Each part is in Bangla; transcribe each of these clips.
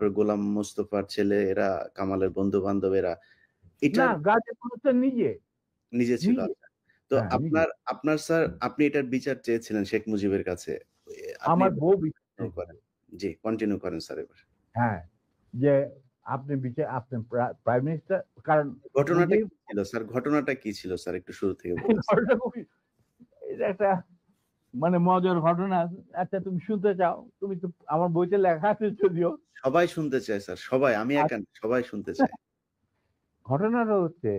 গোলাম মোস্তফার ছেলে এরা, কামালের বন্ধু-বান্ধবেরা। না, এটার গাজীপুর তো নিজে, নিজে ছিল। নিজে। আচ্ছা। তো হ্যাঁ, নিজে। আপনার স্যার আপনি এটার বিচার চেয়েছিলেন শেখ মুজিবের কাছে। আপনি আমার বউ কন্টিনিউ করেন। জি, কন্টিনিউ করেন স্যার এবার। হ্যাঁ, যে আপনি প্রাইম মিনিস্টার, কারণ ঘটনাটা মুজিব কি ছিল স্যার? ঘটনাটা কি ছিল স্যার? একটু শুরু থেকে বলুন। ঘটনাটা খুবই, এটা একটা মানে মজার ঘটনা। আচ্ছা, তুমি শুনতে চাও? তুমি তো, আমার বইতে লেখা আছে যদিও। সবাই শুনতে চায় স্যার। সবাই। আমি একা না, সবাই শুনতে চায়। ঘটনাটা হচ্ছে,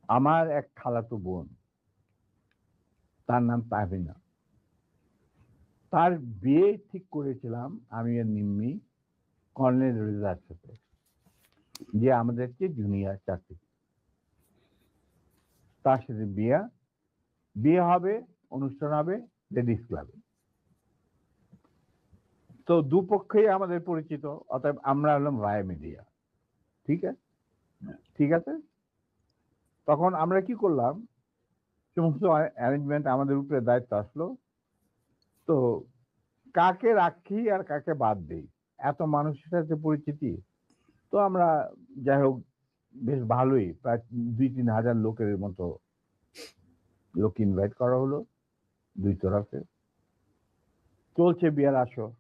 আমার এক খালাতো বোন, তার নাম তাহমিনা। তার বিয়ে ঠিক করেছিলাম আমি আর নিম্মি কর্নেল রেজার সাথে, যে আমাদের চেয়ে জুনিয়র চাকরি। তার সাথে বিয়ে হবে, অনুষ্ঠান হবে লেডিস ক্লাবে। তো দুপক্ষেই আমাদের পরিচিত, অতএব আমরা হলাম ভায়া মিডিয়া। ঠিক আছে, ঠিক আছে। তখন আমরা কি করলাম, সমস্ত অ্যারেঞ্জমেন্ট আমাদের উপরে দায়িত্ব আসলো। তো কাকে রাখি আর কাকে বাদ দেই, এত মানুষের সাথে পরিচিতি। তো আমরা, যাই হোক, বেশ ভালোই, প্রায় 2-3 হাজার লোকের মতো লোক ইনভাইট করা হলো দুই তরফে। চলছে বিয়ের আসর।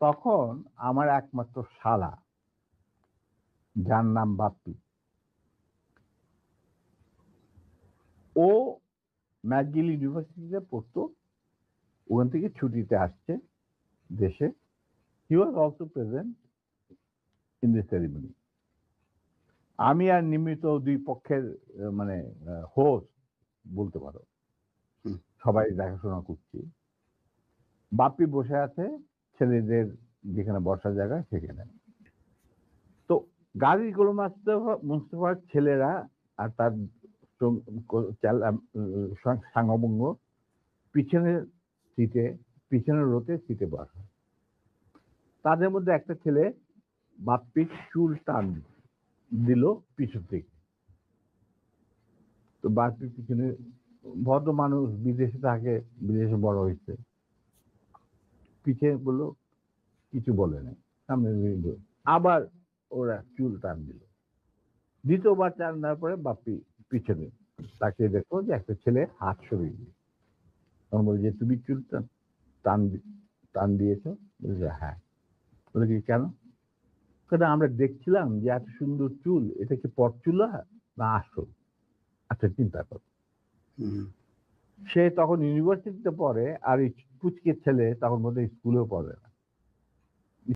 তখন আমার একমাত্র শালা, যার নাম বাপ্পি, ও ম্যাকগিল ইউনিভার্সিটিতে পড়তো, ওখান থেকে ছুটিতে আসছে দেশে। He was also present in the ceremony. আমি আর নিমিত দুই পক্ষের মানে হোস্ট বলতে পারো, হুম। সবাই দেখাশোনা করছি। বাপ্পি বসে আছে ছেলেদের যেখানে বসার জায়গা সেখানে। তো গাজী গোলাম মুস্তফার ছেলেরা আর তার সাঙ্গবঙ্গ পিছনের সিটে, পিছনের রোতে সিটে বসা। তাদের মধ্যে একটা ছেলে বাপ্পির চুল টান দিল পিছন থেকে। তো বাপ্পির পিছনে, ভদ্র মানুষ, বিদেশে থাকে, বিদেশে বড় হয়েছে, পিছিয়ে বললো, কিছু বলে নাই, সামনে আবার ওরা চুল টান দিল। দ্বিতীয়বার টান দেওয়ার পরে বাপ্পি পিছনে তাকে দেখো যে একটা ছেলে হাত সরিয়ে দিল। তখন বলে যে, তুমি চুল টান টান দিয়েছ? বলছে হ্যাঁ। বলে কি কেন? কারণ আমরা দেখছিলাম যে এত সুন্দর চুল, এটা কি পরচুলা না আসল? আচ্ছা, চিন্তা করো। সে তখন ইউনিভার্সিটিতে পড়ে, আর এই পুচকে ছেলে তখন বোধহয় স্কুলেও পড়ে না।